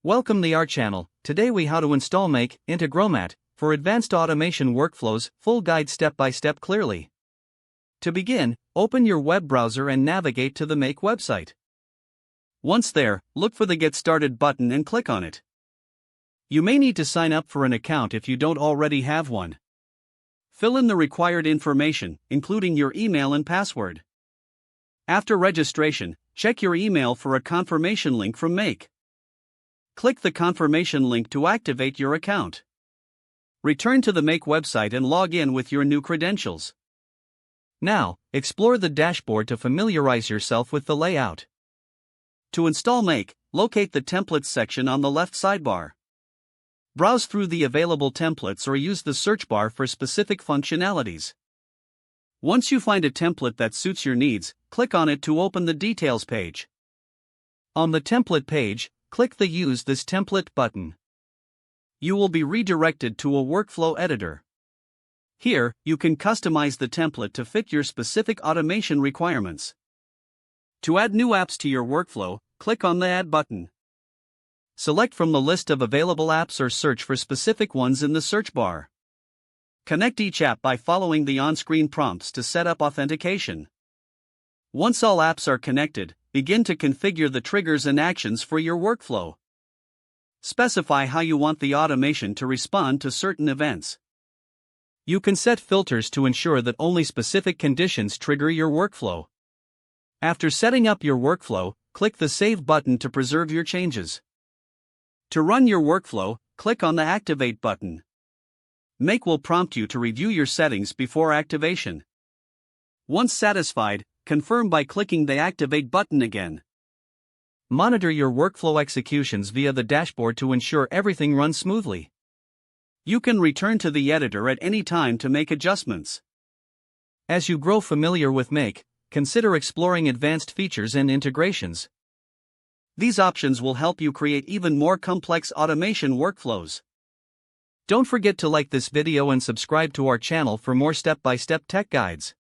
Welcome to our channel. Today we how to install Make Integromat for advanced automation workflows, full guide step by step clearly. To begin, open your web browser and navigate to the Make website. Once there, look for the Get Started button and click on it. You may need to sign up for an account if you don't already have one. Fill in the required information, including your email and password. After registration, check your email for a confirmation link from Make. Click the confirmation link to activate your account. Return to the Make website and log in with your new credentials. Now, explore the dashboard to familiarize yourself with the layout. To install Make, locate the Templates section on the left sidebar. Browse through the available templates or use the search bar for specific functionalities. Once you find a template that suits your needs, click on it to open the Details page. On the template page, click the Use this template button. You will be redirected to a workflow editor. Here, you can customize the template to fit your specific automation requirements. To add new apps to your workflow, click on the Add button. Select from the list of available apps or search for specific ones in the search bar. Connect each app by following the on-screen prompts to set up authentication. Once all apps are connected, begin to configure the triggers and actions for your workflow. Specify how you want the automation to respond to certain events. You can set filters to ensure that only specific conditions trigger your workflow. After setting up your workflow, click the Save button to preserve your changes. To run your workflow, click on the Activate button. Make will prompt you to review your settings before activation. Once satisfied, confirm by clicking the Activate button again. Monitor your workflow executions via the dashboard to ensure everything runs smoothly. You can return to the editor at any time to make adjustments. As you grow familiar with Make, consider exploring advanced features and integrations. These options will help you create even more complex automation workflows. Don't forget to like this video and subscribe to our channel for more step-by-step tech guides.